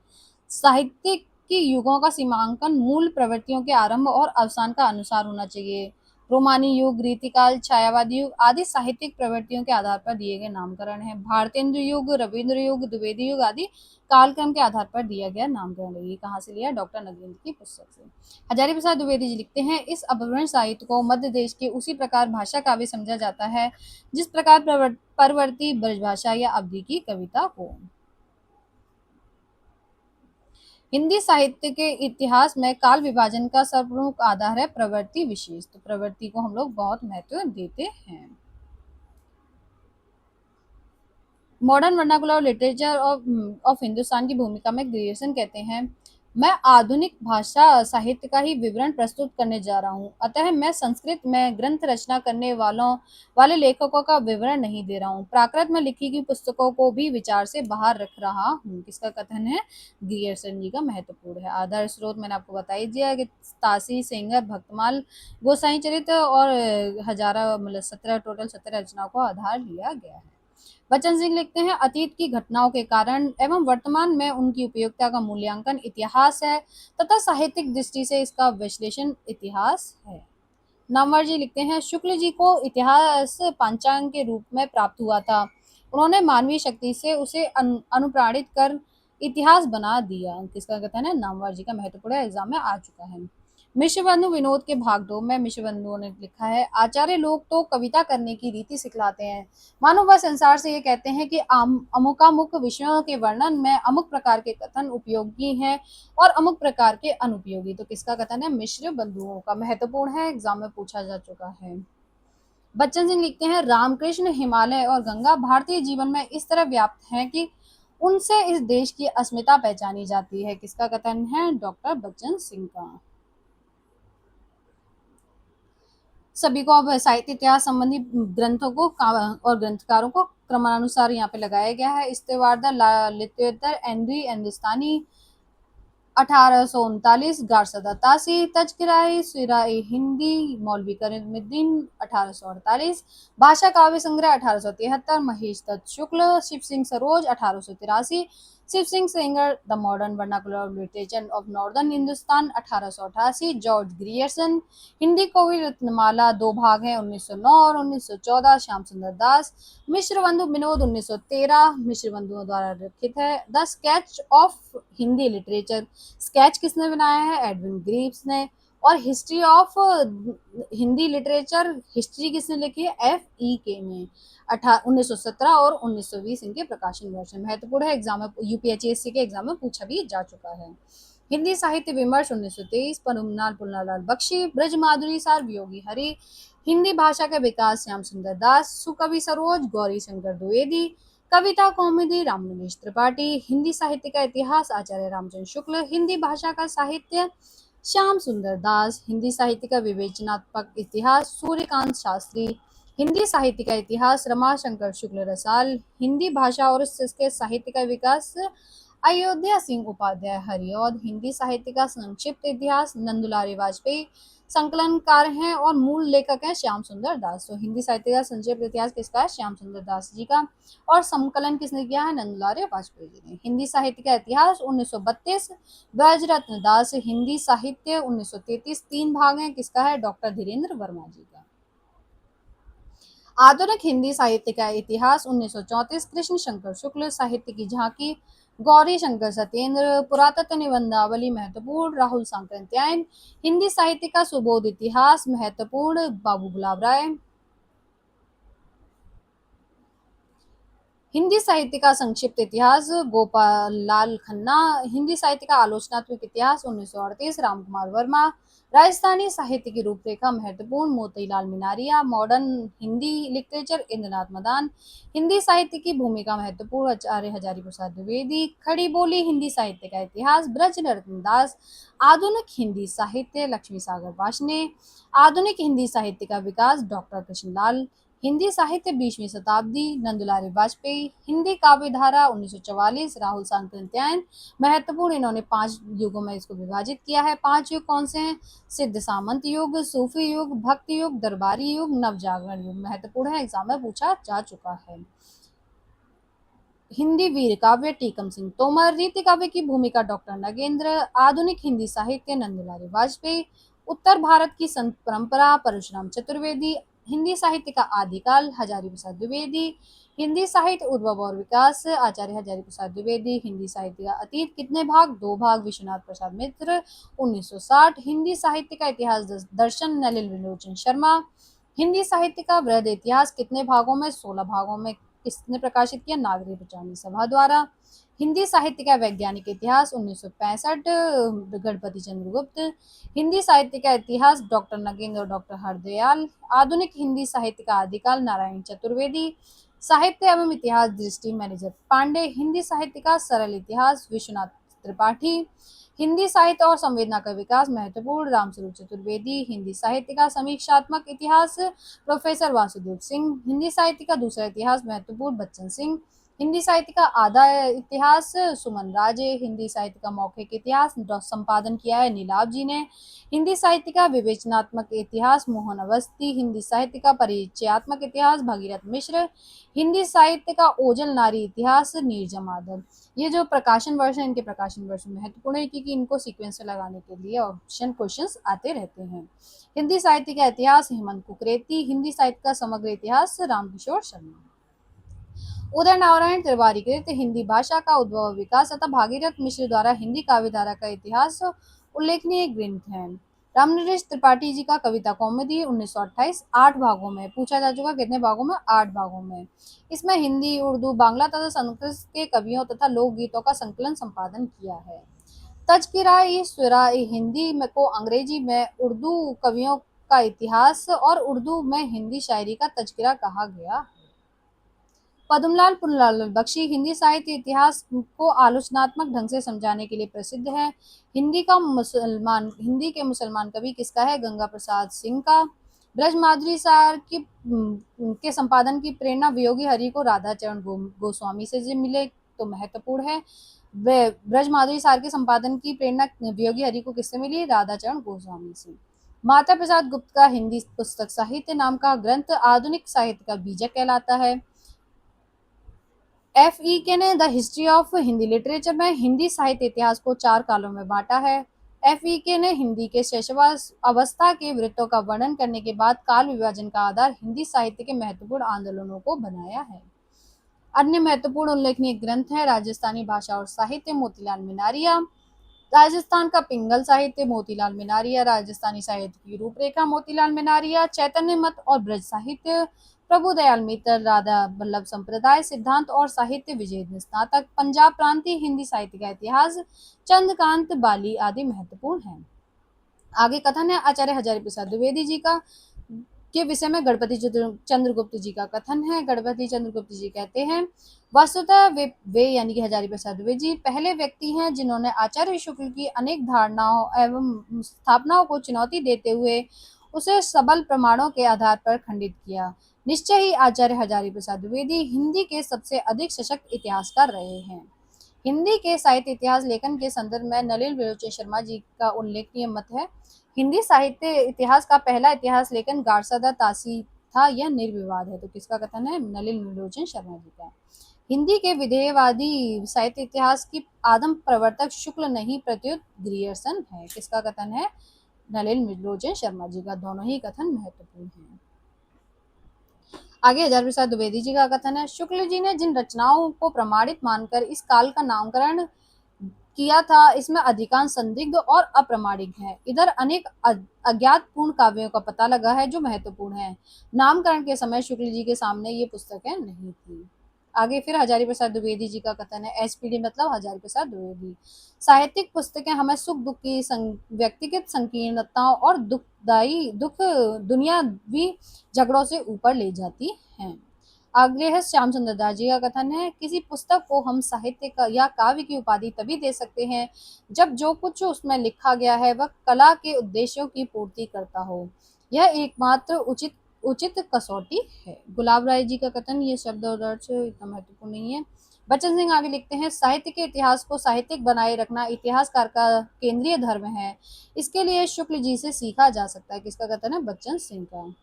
साहित्यिक की युगों का सीमांकन मूल प्रवृत्तियों के आरंभ और अवसान का अनुसार होना चाहिए। रोमानी युग, रीतिकाल, छायावादी युग आदि साहित्यिक प्रवृत्तियों के आधार पर दिए गए नामकरण है। भारतेंद्र युग, रविंद्र युग, द्विवेदी युग आदि कालक्रम के आधार पर दिया गया नामकरण है। ये कहाँ से लिया? डॉक्टर नगेंद्र की पुस्तक से। हजारी प्रसाद द्विवेदी जी लिखते हैं, इस अपभ्रंश साहित्य को मध्य देश के उसी प्रकार भाषा काव्य समझा जाता है जिस प्रकार परवर्ती ब्रजभाषा या अवधि की कविता को। हिंदी साहित्य के इतिहास में काल विभाजन का सर्वप्रमुख आधार है प्रवृत्ति विशेष। तो प्रवृत्ति को हम लोग बहुत महत्व देते हैं। Modern vernacular literature of Hindustan की भूमिका में ग्रियर्सन कहते हैं, मैं आधुनिक भाषा साहित्य का ही विवरण प्रस्तुत करने जा रहा हूँ, अतः मैं संस्कृत में ग्रंथ रचना करने वाले लेखकों का विवरण नहीं दे रहा हूँ, प्राकृत में लिखी गई पुस्तकों को भी विचार से बाहर रख रहा हूँ। किसका कथन है? ग्रियर्सन जी का महत्वपूर्ण है। आधार स्रोत मैंने आपको बता ही दिया कि तासी, सेंगर, भक्तमाल, गोसाई चरित्र और हजारा, मतलब 17, टोटल 17 रचनाओं को आधार लिया गया है। बच्चन सिंह लिखते हैं, अतीत की घटनाओं के कारण एवं वर्तमान में उनकी उपयोगिता का मूल्यांकन इतिहास है तथा साहित्यिक दृष्टि से इसका विश्लेषण इतिहास है। नामवर जी लिखते हैं, शुक्ल जी को इतिहास पांचांग के रूप में प्राप्त हुआ था, उन्होंने मानवीय शक्ति से उसे अनुप्राणित कर इतिहास बना दिया। किसका कथन है? नामवर जी का महत्वपूर्ण एग्जाम में आ चुका है। मिश्र बंधु विनोद के भाग 2 में मिश्र बंधुओं ने लिखा है, आचार्य लोग तो कविता करने की रीति सिखलाते हैं, मानो वह संसार से ये कहते हैं कि अमुकामुक विषयों के वर्णन में अमुक प्रकार के कथन उपयोगी हैं और अमुक प्रकार के अनुपयोगी। तो किसका कथन है? मिश्र बंधुओं का। महत्वपूर्ण है, एग्जाम में पूछा जा चुका है। बच्चन सिंह लिखते हैं, रामकृष्ण, हिमालय और गंगा भारतीय जीवन में इस तरह व्याप्त हैं कि उनसे इस देश की अस्मिता पहचानी जाती है। किसका कथन है? डॉक्टर बच्चन सिंह का। सभी को अब साहित्य इतिहास संबंधी ग्रंथों को और ग्रंथकारों को क्रमानुसार यहाँ पे लगाया गया है। इस्तेवारदा लिटरेचर एंड्री हिंदुस्तानी 1839, गारसदा तासी, तजकिराई सिराई Hindi, Maulvi Karimuddin 1848, Bhasha Kavya Sangrah 1873, Mahesh Datt Shukla, Shiv Singh Saroj 1883, Shiv Singh Sengar the modern vernacular literature of northern Hindustan 1888, George Grierson Hindi Kavi Ratnamala 2 भाग हैं 1909 और 1914, श्याम सुंदर दास, मिश्र बंधु विनोद 1913, मिश्र बंधुओं द्वारा लिखित है। The sketch of Hindi literature, sketch किसने बनाया है? एडविन ग्रीव्स ने। और history of Hindi literature, history किसने लिखी है? FEK ने। 1917 और 1920 इनके प्रकाशन वर्ष है। महत्वपूर्ण है, एग्जाम में UPSC के एग्जाम में पूछा भी जा चुका है। हिंदी साहित्य विमर्श 1923, पनुमलाल पुन्नालाल बख्शी, ब्रज माधुरी सार, वियोगी हरि, हिंदी भाषा का विकास, श्याम सुंदर दास, सुकवि सरोज, गौरी शंकर द्विवेदी, कविता कौमुदी, रामनरेश त्रिपाठी, हिंदी साहित्य का इतिहास, आचार्य रामचंद्र शुक्ल, हिंदी भाषा का साहित्य, श्याम सुंदर दास, हिंदी साहित्य का विवेचनात्मक इतिहास, सूर्यकांत शास्त्री, हिंदी साहित्य का इतिहास, रमाशंकर शुक्ल रसाल, हिंदी भाषा और इसके साहित्य का विकास, अयोध्या सिंह उपाध्याय हरिऔध, हिंदी साहित्य का संक्षिप्त इतिहास, नंदुलारी वाजपेयी संकलनकार हैं और मूल लेखक हैं श्याम सुंदर दास। तो हिंदी साहित्य का संक्षिप्त इतिहास किसका है? श्याम सुंदर दास जी का। और संकलन किसने किया है? नंदुलारी वाजपेयी जी ने। हिंदी साहित्य का इतिहास 1932, ब्रजरत्न दास, हिंदी साहित्य 1933, 3 भाग हैं, किसका है? डॉक्टर धीरेन्द्र वर्मा जी का। आधुनिक हिंदी साहित्य का इतिहास 1934, कृष्ण शंकर शुक्ल, साहित्य की झांकी, गौरी शंकर सत्येंद्र, पुरातत्व निबंधावली महत्वपूर्ण, राहुल सांकृत्यायन, हिंदी साहित्य का सुबोध इतिहास महत्वपूर्ण, बाबू गुलाब राय, हिंदी साहित्य का संक्षिप्त इतिहास, गोपाल लाल खन्ना, हिंदी साहित्य का आलोचनात्मक इतिहास 1938, रामकुमार वर्मा, राजस्थानी साहित्य की रूपरेखा महत्वपूर्ण, मोतीलाल मिनारिया, मॉडर्न हिंदी लिटरेचर, इंद्रनाथ मदान, हिंदी साहित्य की भूमिका महत्वपूर्ण, आचार्य हजारी प्रसाद द्विवेदी, खड़ी बोली, हिंदी साहित्य का इतिहास, ब्रज नरसिंह दास, आधुनिक हिंदी साहित्य, लक्ष्मी सागर वार्ष्णेय, आधुनिक हिंदी साहित्य का विकास, डॉक्टर कृष्णलाल, हिंदी साहित्य 20वीं शताब्दी, नंदुलारी वाजपेयी, हिंदी काव्य धारा 1944, राहुल सांकृत्यायन, महत्वपूर्ण, इन्होंने 5 युगों में इसको विभाजित किया है। 5 युग कौन से हैं? सिद्ध सामंत युग, सूफी युग, भक्ति युग, दरबारी युग, नवजागरण युग। महत्वपूर्ण है, एग्जाम में पूछा जा चुका है। हिंदी वीर काव्य, टीकम सिंह तोमर, रीति काव्य की भूमिका, डॉक्टर नगेंद्र, आधुनिक हिंदी साहित्य, नंदुलारी वाजपेयी, उत्तर भारत की संत परंपरा, परशुराम चतुर्वेदी, हिंदी साहित्य का आदिकाल, हजारी प्रसाद द्विवेदी, हिंदी साहित्य उद्भव और विकास, आचार्य हजारी प्रसाद द्विवेदी, हिंदी साहित्य का अतीत कितने भाग? 2 भाग, विश्वनाथ प्रसाद मित्र 1960, हिंदी साहित्य का इतिहास दर्शन, नलिन विलोचन शर्मा, हिंदी साहित्य का वृहद इतिहास कितने भागों में? 16 भागों में, किसने प्रकाशित किया? नागरी प्रचारणी सभा द्वारा। हिंदी साहित्य का वैज्ञानिक इतिहास 1965, गणपति चंद्रगुप्त। हिंदी साहित्य का इतिहास डॉक्टर नगेंद्र और डॉक्टर हरदयाल। आधुनिक हिंदी साहित्य का आदिकाल नारायण चतुर्वेदी। साहित्य एवं इतिहास दृष्टि मैनेजर पांडे। हिंदी साहित्य का सरल इतिहास विश्वनाथ त्रिपाठी। हिंदी साहित्य और संवेदना का विकास महत्वपूर्ण रामस्वरूप चतुर्वेदी। हिंदी साहित्य का समीक्षात्मक इतिहास प्रोफेसर वासुदेव सिंह। हिंदी साहित्य का दूसरा इतिहास महत्वपूर्ण बच्चन सिंह। हिंदी साहित्य का आधा इतिहास सुमन राजे। हिंदी साहित्य का मौखिक इतिहास संपादन किया है नीलाभ जी ने। हिंदी साहित्य का विवेचनात्मक इतिहास मोहन अवस्थी। हिंदी साहित्य का परिचयात्मक इतिहास भगीरथ मिश्र। हिंदी साहित्य का ओजल नारी इतिहास नीरजा माधव। ये जो प्रकाशन वर्ष है, इनके प्रकाशन वर्ष महत्वपूर्ण है क्योंकि इनको सीक्वेंस में लगाने के लिए ऑप्शन क्वेश्चंस आते रहते हैं। हिंदी साहित्य का इतिहास हेमंत कुकरेती। हिंदी साहित्य का समग्र इतिहास रामकिशोर शर्मा। उदय नारायण तिवारी कृत हिंदी भाषा का उद्भव विकास तथा भागीरथ मिश्र द्वारा हिंदी काव्यधारा का इतिहास उल्लेखनीय ग्रंथ है। रामनरेश त्रिपाठी जी का कविता कौमुदी 1928 8 भागों में पूछा जा चुका। कितने भागों में? 8 भागों में। इसमें हिंदी, उर्दू, बांग्ला तथा संस्कृत के कवियों तथा लोकगीतों का संकलन संपादन किया है। तज़किरा-ए-शुरा-ए हिंदी में को अंग्रेजी में उर्दू कवियों का इतिहास और उर्दू में हिंदी शायरी का तज़किरा कहा गया। पद्मलाल पुनलाल बख्शी हिंदी साहित्य इतिहास को आलोचनात्मक ढंग से समझाने के लिए प्रसिद्ध है। हिंदी के मुसलमान कवि किसका है? गंगा प्रसाद सिंह का। ब्रजमाधुरी सार की के संपादन की प्रेरणा वियोगी हरि को राधाचरण गोस्वामी से मिले तो महत्वपूर्ण है। ब्रजमाधुरी सार के संपादन की प्रेरणा वियोगी हरि को किससे मिली? राधाचरण गोस्वामी से। माता प्रसाद गुप्त का हिंदी पुस्तक साहित्य नाम का ग्रंथ आधुनिक साहित्य का बीजक कहलाता है। एफ.ई.के ने the history of Hindi literature में हिंदी साहित्य इतिहास को 4 कालों में बांटा है। एफ.ई.के ने हिंदी के शैशवास अवस्था के वृत्तों का वर्णन करने के बाद काल विभाजन का आधार हिंदी साहित्य के महत्वपूर्ण आंदोलनों को बनाया है। अन्य महत्वपूर्ण उल्लेखनीय ग्रंथ है राजस्थानी भाषा और साहित्य मोतीलाल मिनारिया, राजस्थान का पिंगल साहित्य मोतीलाल मिनारिया, राजस्थानी साहित्य की रूपरेखा मोतीलाल मिनारिया, चैतन्य मत और ब्रज साहित्य प्रभुदयाल मित्तर, राधा वल्लभ संप्रदाय सिद्धांत और साहित्य विजय स्नातक, पंजाब प्रांतीय हिंदी साहित्य का इतिहास चंद्रकांत बाली आदि महत्वपूर्ण है। आगे कथन है आचार्य हजारी प्रसाद द्विवेदी जी का के विषय में गणपति चंद्रगुप्त जी का कथन है। गणपति चंद्रगुप्त जी कहते हैं वस्तुतः वे यानी कि हजारी प्रसाद द्विवेदी जी पहले व्यक्ति हैं जिन्होंने आचार्य शुक्ल की अनेक धारणाओं एवं स्थापनाओं को चुनौती देते हुए उसे सबल प्रमाणों के आधार पर खंडित किया। निश्चय ही आचार्य हजारी प्रसाद द्विवेदी हिंदी के सबसे अधिक सशक्त इतिहासकार रहे हैं। हिंदी के साहित्य इतिहास लेखन के संदर्भ में नलिन विलोचन शर्मा जी का उल्लेखनीय मत है। हिंदी साहित्य इतिहास का पहला इतिहास लेखन गारसादा तासी था, यह निर्विवाद है। तो किसका कथन है? नलिन विलोचन शर्मा जी का। हिंदी के विधेयवादी साहित्य इतिहास की आदम प्रवर्तक शुक्ल नहीं प्रत्युत ग्रियर्सन है। किसका कथन है? नलिन विलोचन शर्मा जी का। दोनों ही कथन महत्वपूर्ण हैं। आगे हजारी प्रसाद द्विवेदी जी का कथन है शुक्ल जी ने जिन रचनाओं को प्रमाणित मानकर इस काल का नामकरण किया था इसमें अधिकांश संदिग्ध और अप्रमाणिक है। इधर अनेक अज्ञात पूर्ण काव्यों का पता लगा है जो महत्वपूर्ण है। नामकरण के समय शुक्ल जी के सामने ये पुस्तकें नहीं थी। आगे फिर हजारी प्रसाद द्विवेदी जी का कथन है एसपीडी मतलब हजारी प्रसाद द्विवेदी। साहित्यिक पुस्तकें हमें सुख दुख की व्यक्तिगत संकीर्णताओं और दुख दुनियावी झगड़ों से ऊपर ले जाती हैं। आगे है श्याम सुंदर दास जी का कथन है किसी पुस्तक को हम साहित्य का या काव्य की उपाधि तभी दे सकते हैं जब जो कुछ उसमें लिखा गया है वह कला के उद्देश्यों की पूर्ति करता हो। यह एकमात्र उचित कसौटी है। गुलाब राय जी का कथन, ये शब्द और अर्थ इतना महत्वपूर्ण नहीं है। बच्चन सिंह आगे लिखते हैं साहित्य के इतिहास को साहित्यिक बनाए रखना इतिहासकार का केंद्रीय धर्म है। इसके लिए शुक्ल जी से सीखा जा सकता है। किसका कथन है? बच्चन सिंह का।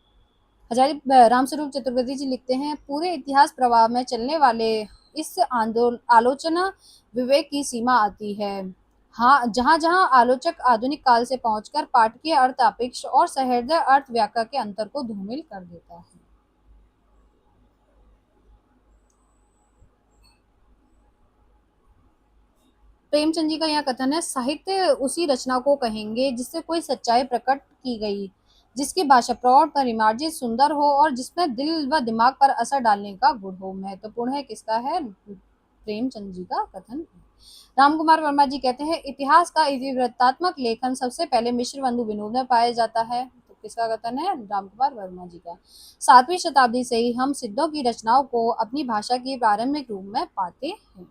हजारी रामस्वरूप चतुर्वेदी जी लिखते हैं पूरे इतिहास प्रवाह में चलने वाले इस आलोचना विवेक की सीमा आती है। हाँ, जहाँ जहाँ आलोचक आधुनिक काल से पहुंचकर पाठकीय अर्थ अपेक्ष और सहृदय अर्थ व्याख्या के अंतर को धूमिल कर देता है। प्रेमचंद जी का यह कथन है साहित्य उसी रचना को कहेंगे जिससे कोई सच्चाई प्रकट की गई जिसकी भाषा प्रौढ़, परिमार्जित, सुंदर हो और जिसमें दिल व दिमाग पर असर डालने का गुण हो। महत्वपूर्ण है, किसका है? प्रेमचंद जी का कथन। राम कुमार वर्मा जी कहते हैं इतिहास का इतिवृत्तात्मक लेखन सबसे पहले मिश्र बंधु विनोद में पाया जाता है। तो किसका कथन है? राम कुमार वर्मा जी का। 7वीं शताब्दी से ही हम सिद्धों की रचनाओं को अपनी भाषा के प्रारंभिक रूप में पाते हैं।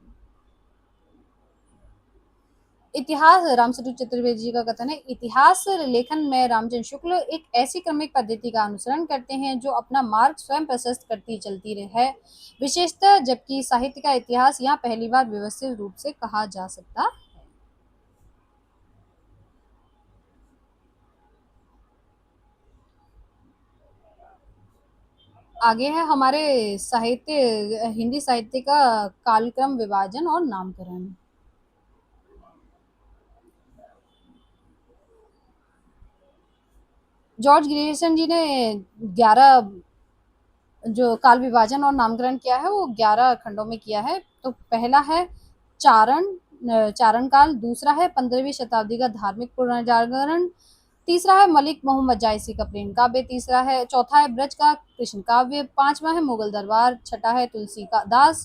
इतिहास, रामस्वरूप चतुर्वेदी जी का कथन है इतिहास लेखन में रामचंद्र शुक्ल एक ऐसी क्रमिक पद्धति का अनुसरण करते हैं जो अपना मार्ग स्वयं प्रशस्त करती चलती है, विशेषतः जबकि साहित्य का इतिहास यहाँ पहली बार व्यवस्थित रूप से कहा जा सकता। आगे है हमारे साहित्य, हिंदी साहित्य का कालक्रम विभाजन और नामकरण। जॉर्ज ग्रेसन जी ने 11 जो काल विभाजन और नामकरण किया है वो 11 खंडों में किया है। तो पहला है चारण चारण काल, दूसरा है 15वीं शताब्दी का धार्मिक पुनर्जागरण, तीसरा है मलिक मोहम्मद जायसी का प्रेम काव्य, तीसरा है चौथा है ब्रज का कृष्ण काव्य, पांचवा है मुगल दरबार, छठा है तुलसी का दास,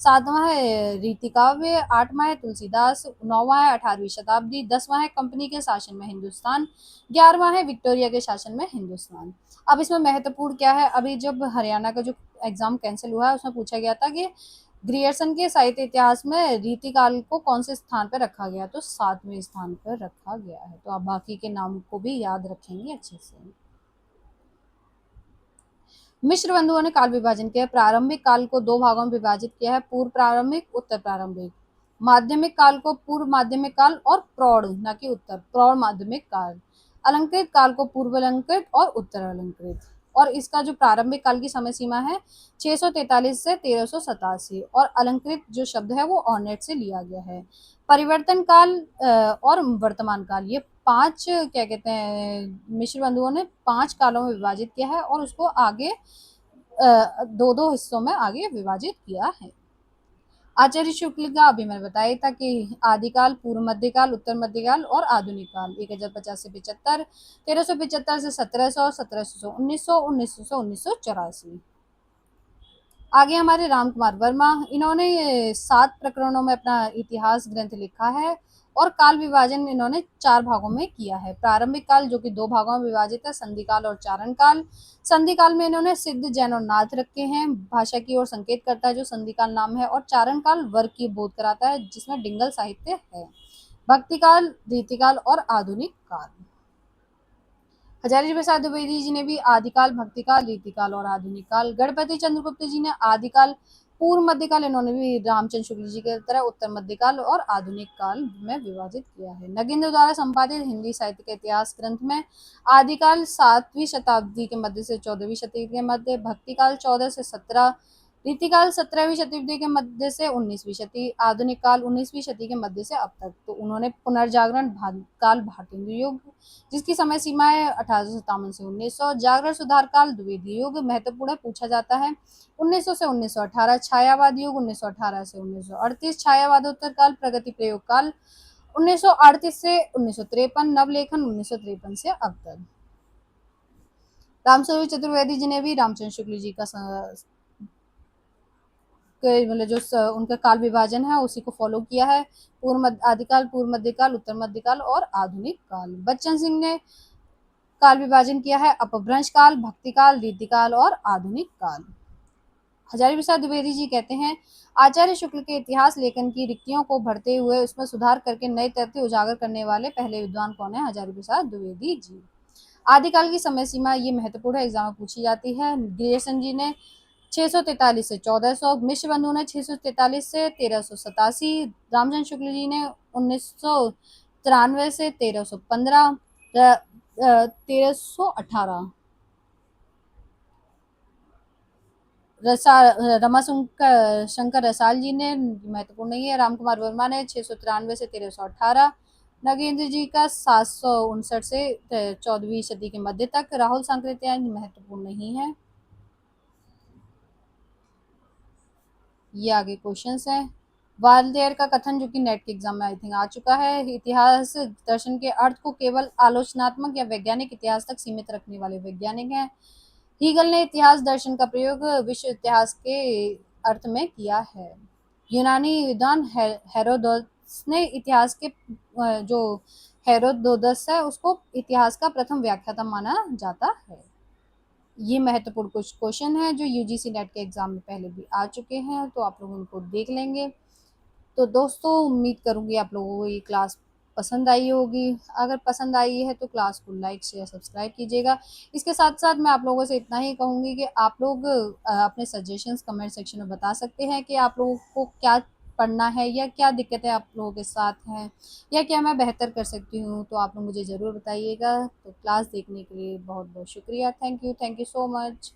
सातवां है रीति काव्य, आठवां है तुलसीदास, नौवां है 18वीं शताब्दी, 10वां है कंपनी के शासन में हिंदुस्तान, 11वां है विक्टोरिया के शासन में हिंदुस्तान। अब इसमें महत्वपूर्ण क्या है, अभी जब हरियाणा का जो एग्जाम कैंसिल हुआ है उसमें पूछा गया था कि ग्रियर्सन के साहित्य इतिहास में रीतिकाल को कौन से स्थान पर रखा गया, तो 7वें स्थान पर रखा गया है। तो आप बाकी के नाम को भी याद रखेंगे अच्छे से। मिश्र बंधुओं ने काल विभाजन किया, प्रारंभिक काल को दो भागों में विभाजित किया है, पूर्व प्रारंभिक, उत्तर प्रारंभिक। माध्यमिक काल को पूर्व माध्यमिक काल और प्रौढ़, न कि उत्तर प्रौढ़ माध्यमिक काल। अलंकृत काल को पूर्व अलंकृत और उत्तर अलंकृत। और इसका जो प्रारंभिक काल की समय सीमा है 643 से 1387, और अलंकृत जो शब्द है वो ऑर्नेट से लिया गया है। परिवर्तन काल और वर्तमान काल, ये 5 क्या कहते हैं, मिश्र बंधुओं ने 5 कालों में विभाजित किया है और उसको आगे दो दो हिस्सों में आगे विभाजित किया है। आचार्य शुक्ल का अभी मैंने बताया था कि आदिकाल, पूर्व मध्यकाल, उत्तर मध्यकाल और आधुनिक काल 1050 से 75, 1375 से 1700, 1700 से 1900, 1900 से 1984। आगे हमारे राम कुमार वर्मा, इन्होंने 7 प्रकरणों में अपना इतिहास ग्रंथ लिखा है और काल विभाजन इन्होंने 4 भागों में किया है। प्रारंभिक काल जो कि 2 भागों में विभाजित है, संधि काल और चारण काल। संधि काल में इन्होंने सिद्ध, जैन और नाथ रखे हैं, भाषा की ओर संकेत करता है जो संधि काल नाम है, और चारण काल वर्ग की बोध कराता है जिसमें डिंगल साहित्य है। भक्ति काल, रीतिकाल और आधुनिक काल। हजारी प्रसाद द्विवेदी जी ने भी आदिकाल, भक्तिकाल, रीतिकाल और आधुनिक काल। गणपति चंद्रगुप्त जी ने आदिकाल, पूर्व मध्यकाल, इन्होंने भी रामचंद्र शुक्ल जी की तरह उत्तर मध्यकाल और आधुनिक काल में विभाजित किया है। नगेंद्र द्वारा संपादित हिंदी साहित्य के इतिहास ग्रंथ में आदिकाल 7वीं शताब्दी के मध्य से 14वीं शताब्दी के मध्य, भक्तिकाल 14 से 17, रीतिकाल 17वीं शताब्दी के मध्य से 19वीं शती, आधुनिक काल 19वीं शती के मध्य से अब तक। तो उन्होंने पुनर्जागरण काल, भारतेंदु युग, जिसकी समय सीमा है 1857 से 1900, जागरण सुधार काल, द्विवेदी युग महत्वपूर्ण है, पूछा जाता है 1900 से 1918, छायावाद युग 1918 से 1938, छायावादोत्तर काल, प्रगति प्रयोग काल 1938 से 1953, नवलेखन 1953 से अब तक। रामस्वरूप चतुर्वेदी जी ने भी रामचंद्र शुक्ल जी का मतलब जो उनका काल विभाजन है उसी को फॉलो किया है। आदिकाल, पूर्व मध्यकाल, उत्तर मध्यकाल और आधुनिक काल। बच्चन सिंह ने काल विभाजन किया है अपभ्रंश काल, भक्ति काल, रीतिकाल और आधुनिक काल। हजारी प्रसाद द्विवेदी जी कहते हैं आचार्य शुक्ल के इतिहास लेखन की रिक्तियों को भरते हुए उसमें सुधार करके नए तथ्य उजागर करने वाले पहले विद्वान कौन है? हजारी प्रसाद द्विवेदी जी। आदिकाल की समय सीमा ये महत्वपूर्ण है, एग्जाम में पूछी जाती है। ग्रियर्सन जी ने 643 से 1400, मिश्र बंधु ने 643 से 1387, रामचंद्र शुक्ल जी ने 1993 से 1315, 1318। रमाशंकर रसाल जी ने, महत्वपूर्ण नहीं है। राम कुमार वर्मा ने 693 से 1318, नगेंद्र जी का 759 से 14वीं सदी के मध्य तक। राहुल सांकृत्यायन महत्वपूर्ण नहीं है। ये आगे क्वेश्चंस हैं। वाल्टेयर का कथन जो कि नेट के एग्जाम में आई थिंक आ चुका है, इतिहास दर्शन के अर्थ को केवल आलोचनात्मक या वैज्ञानिक इतिहास तक सीमित रखने वाले वैज्ञानिक हैं। हीगल ने इतिहास दर्शन का प्रयोग विश्व इतिहास के अर्थ में किया है। यूनानी विद्वान हेरोदोटस ने इतिहास के जो हेरोदोटस है उसको इतिहास का प्रथम व्याख्याता माना जाता है। ये महत्वपूर्ण कुछ क्वेश्चन है जो यूजीसी नेट के एग्जाम में पहले भी आ चुके हैं, तो आप लोग उनको देख लेंगे। तो दोस्तों उम्मीद करूंगी आप लोगों को ये क्लास पसंद आई होगी। अगर पसंद आई है तो क्लास को लाइक शेयर सब्सक्राइब कीजिएगा। इसके साथ साथ मैं आप लोगों से इतना ही कहूंगी कि आप लोग अपने सजेशंस कमेंट सेक्शन में बता सकते हैं कि आप लोगों को क्या पढ़ना है या क्या दिक्कतें आप लोगों के साथ हैं या क्या मैं बेहतर कर सकती हूँ, तो आप लोग मुझे ज़रूर बताइएगा। तो क्लास देखने के लिए बहुत बहुत शुक्रिया। Thank you so much.